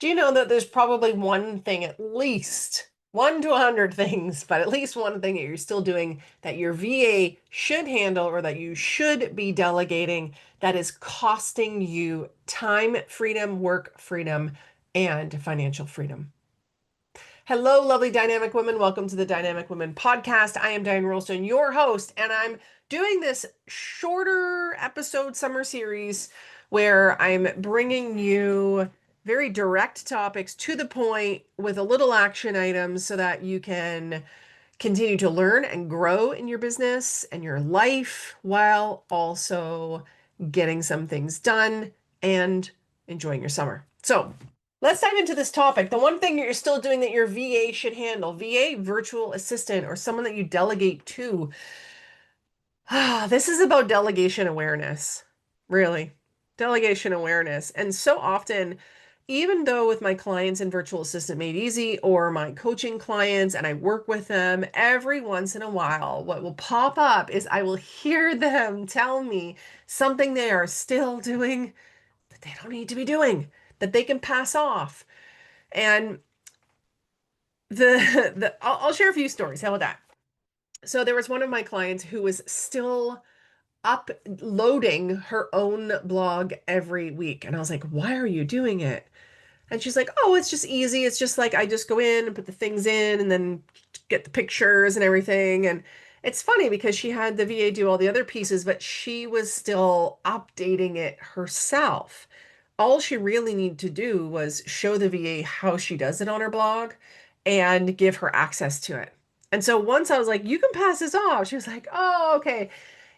Do you know that there's probably one thing, at least one to 100 things, but at least one thing that you're still doing that your VA should handle or that you should be delegating that is costing you time freedom, work freedom, and financial freedom? Hello, lovely dynamic women. Welcome to the Dynamic Women Podcast. I am Diane Rolston, your host, and I'm doing this shorter episode summer series where I'm bringing you very direct topics to the point with a little action items so that you can continue to learn and grow in your business and your life while also getting some things done and enjoying your summer. So, let's dive into this topic. The one thing you're still doing that your VA should handle, VA, virtual assistant, or someone that you delegate to. This is about delegation awareness, really. Delegation awareness. And so often, even though with my clients in Virtual Assistant Made Easy or my coaching clients and I work with them, every once in a while, what will pop up is I will hear them tell me something they are still doing that they don't need to be doing, that they can pass off. And I'll share a few stories. How about that? So there was one of my clients who was still uploading her own blog every week. And I was like, why are you doing it? And she's like, oh, it's just easy. It's just like I just go in and put the things in and then get the pictures and everything. And it's funny because she had the VA do all the other pieces, but she was still updating it herself. All she really needed to do was show the VA how she does it on her blog and give her access to it. And so once I was like, you can pass this off, she was like, oh, okay.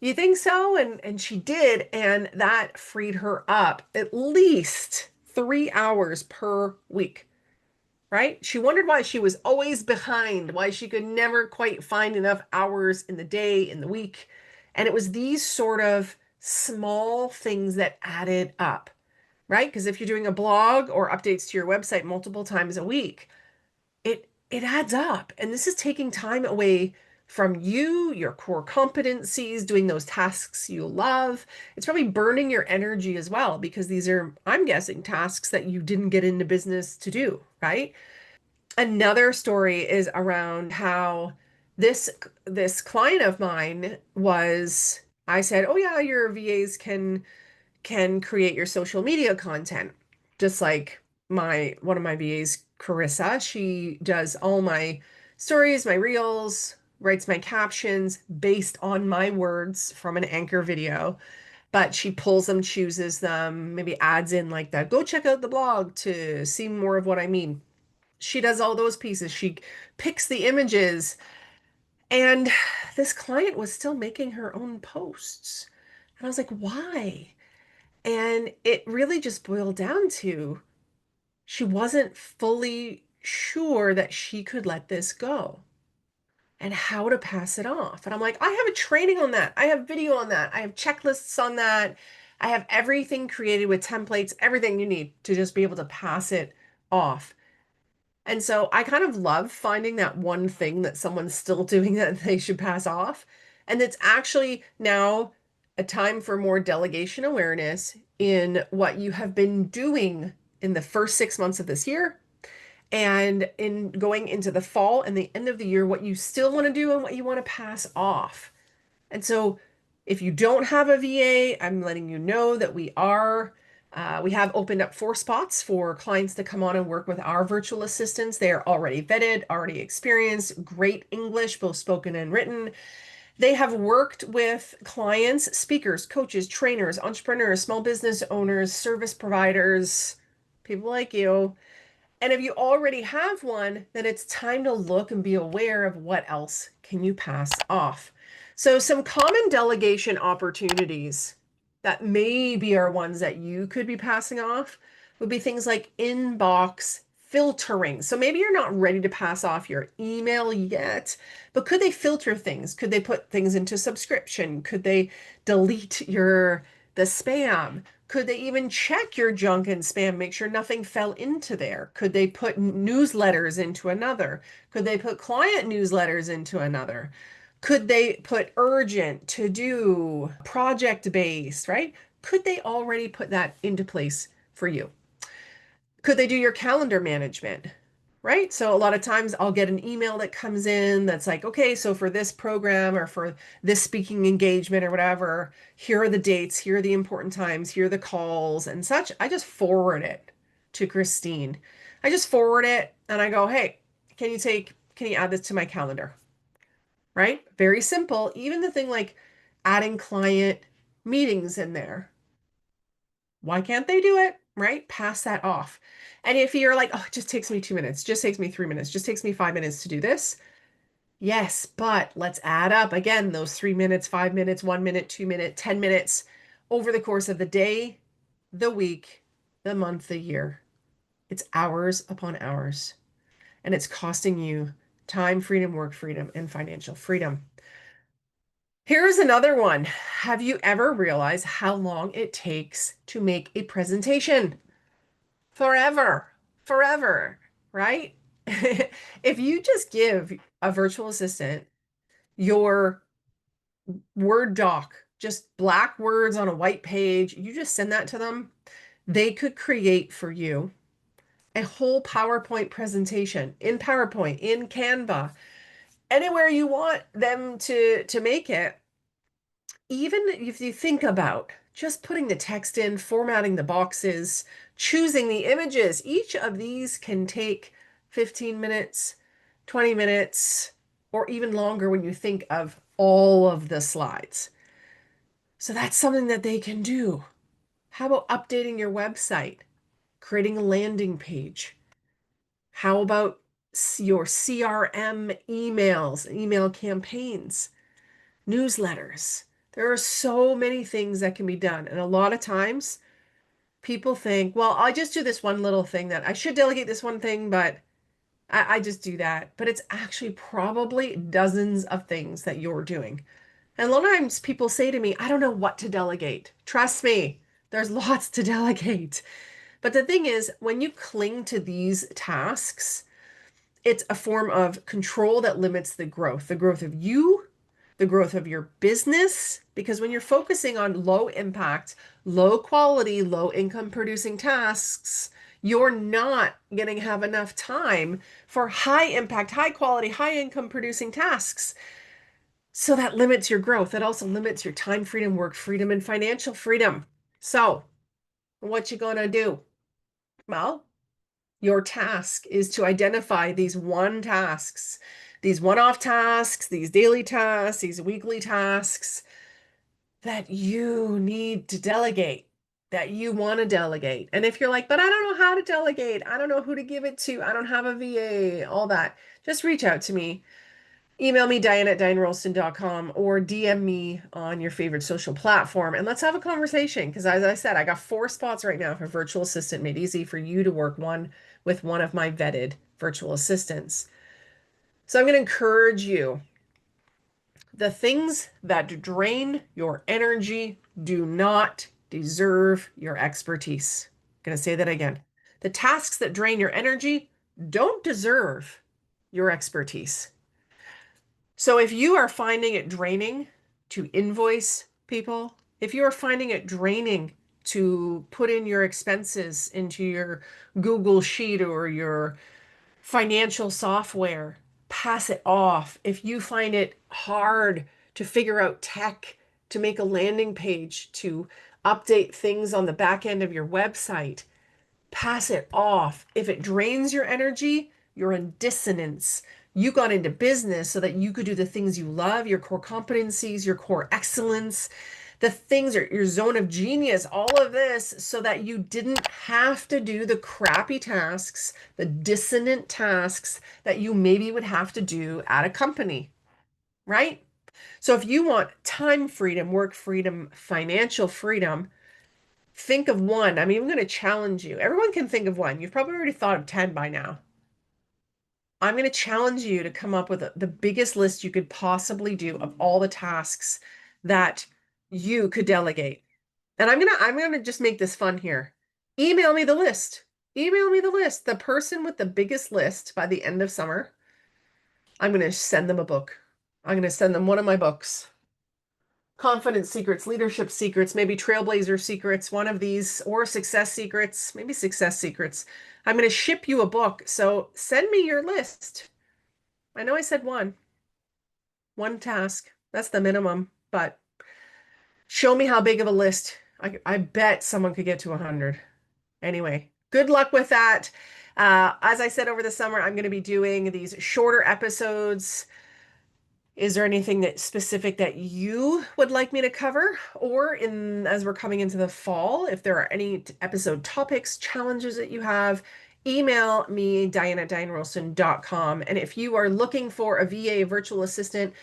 You think so? And she did, and that freed her up at least 3 hours per week, right? She wondered why she was always behind, why she could never quite find enough hours in the day, in the week. And it was these sort of small things that added up, right? Because if you're doing a blog or updates to your website multiple times a week, it adds up. And this is taking time away from you, your core competencies, doing those tasks you love. It's probably burning your energy as well because these are, I'm guessing, tasks that you didn't get into business to do, right? Another story is around how this this client of mine was, I said, "Oh yeah, your VAs can create your social media content." Just like my one of my VAs, Carissa, she does all my stories, my reels, writes my captions based on my words from an anchor video, but she pulls them, chooses them, maybe adds in like that. Go check out the blog to see more of what I mean. She does all those pieces. She picks the images, and this client was still making her own posts. And I was like, why? And it really just boiled down to she wasn't fully sure that she could let this go and how to pass it off. And I'm like, I have a training on that. I have video on that. I have checklists on that. I have everything created with templates, everything you need to just be able to pass it off. And so I kind of love finding that one thing that someone's still doing that they should pass off. And it's actually now a time for more delegation awareness in what you have been doing in the first 6 months of this year and in going into the fall and the end of the year, what you still want to do and what you want to pass off. And so if you don't have a VA, I'm letting you know that we have opened up 4 spots for clients to come on and work with our virtual assistants. They are already vetted, already experienced, great English, both spoken and written. They have worked with clients, speakers, coaches, trainers, entrepreneurs, small business owners, service providers, people like you. And if you already have one, then it's time to look and be aware of what else can you pass off. So some common delegation opportunities that maybe are ones that you could be passing off would be things like inbox filtering. So maybe you're not ready to pass off your email yet, but could they filter things? Could they put things into subscription? Could they delete the spam? Could they even check your junk and spam, make sure nothing fell into there? Could they put newsletters into another? Could they put client newsletters into another? Could they put urgent, to do, project based, right? Could they already put that into place for you? Could they do your calendar management? Right? So a lot of times I'll get an email that comes in that's like, okay, so for this program or for this speaking engagement or whatever, here are the dates, here are the important times, here are the calls and such. I just forward it to Christine. I just forward it and I go, hey, can you add this to my calendar? Right? Very simple. Even the thing like adding client meetings in there. Why can't they do it? Right? Pass that off. And if you're like, oh, it just takes me 2 minutes, just takes me 3 minutes, just takes me 5 minutes to do this. Yes, but let's add up again those 3 minutes, 5 minutes, 1 minute, 2 minute, 10 minutes over the course of the day, the week, the month, the year. It's hours upon hours. And it's costing you time freedom, work freedom, and financial freedom. Here's another one. Have you ever realized how long it takes to make a presentation? Forever, forever, right? If you just give a virtual assistant your Word doc, just black words on a white page, you just send that to them, they could create for you a whole PowerPoint presentation in PowerPoint, in Canva, anywhere you want them to make it. Even if you think about just putting the text in, formatting the boxes, choosing the images, each of these can take 15 minutes, 20 minutes, or even longer when you think of all of the slides. So that's something that they can do. How about updating your website, creating a landing page? How about your CRM emails, email campaigns? Newsletters. There are so many things that can be done. And a lot of times people think, well, I just do this one little thing that I should delegate this one thing, but I just do that. But it's actually probably dozens of things that you're doing. And a lot of times people say to me, I don't know what to delegate. Trust me, there's lots to delegate. But the thing is, when you cling to these tasks, it's a form of control that limits the growth of you, the growth of your business. Because when you're focusing on low impact, low quality, low income producing tasks, you're not going to have enough time for high impact, high quality, high income producing tasks. So that limits your growth. It also limits your time freedom, work freedom, and financial freedom. So what you gonna do? Well, your task is to identify these these one-off tasks, these daily tasks, these weekly tasks that you need to delegate, that you want to delegate. And if you're like, but I don't know how to delegate, I don't know who to give it to, I don't have a VA, all that, just reach out to me. Email me, Diane at DianeRolston.com, or DM me on your favorite social platform and let's have a conversation. Because as I said, I got 4 spots right now for virtual assistant made easy for you to work with one of my vetted virtual assistants. So I'm going to encourage you. The things that drain your energy do not deserve your expertise. I'm going to say that again. The tasks that drain your energy don't deserve your expertise. So if you are finding it draining to invoice people, if you are finding it draining to put in your expenses into your Google Sheet or your financial software, pass it off. If you find it hard to figure out tech, to make a landing page, to update things on the back end of your website, pass it off. If it drains your energy, you're in dissonance. You got into business so that you could do the things you love, your core competencies, your core excellence, the things are your zone of genius, all of this so that you didn't have to do the crappy tasks, the dissonant tasks that you maybe would have to do at a company, right? So if you want time freedom, work freedom, financial freedom, think of one. I'm even going to challenge you. Everyone can think of one. You've probably already thought of 10 by now. I'm going to challenge you to come up with the biggest list you could possibly do of all the tasks that you could delegate. And I'm gonna just make this fun here. Email me the list. Email me the list. The person with the biggest list by the end of summer, I'm gonna send them a book. I'm gonna send them one of my books. confidence secrets, leadership secrets, maybe trailblazer secrets, one of these, or success secrets, maybe success secrets. I'm going to ship you a book. So send me your list. I know I said one task. That's the minimum, but show me how big of a list. I bet someone could get to 100. Anyway, good luck with that. As I said over the summer, I'm going to be doing these shorter episodes. Is there anything that specific that you would like me to cover? Or in as we're coming into the fall, if there are any episode topics, challenges that you have, email me, Diane at DianeRolston.com. And if you are looking for a VA, virtual assistant,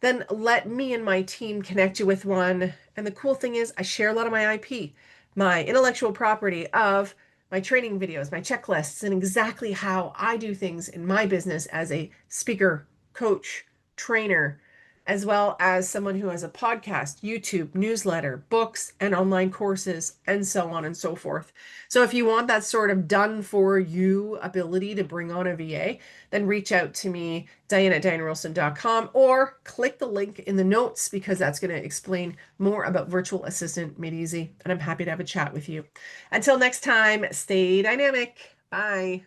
then let me and my team connect you with one. And the cool thing is I share a lot of my IP, my intellectual property of my training videos, my checklists, and exactly how I do things in my business as a speaker, coach, trainer, as well as someone who has a podcast, YouTube, newsletter, books, and online courses, and so on and so forth. So if you want that sort of done for you ability to bring on a VA, then reach out to me, Diane at DianeRolston.com, or click the link in the notes because that's going to explain more about Virtual Assistant Made Easy. And I'm happy to have a chat with you. Until next time, stay dynamic. Bye.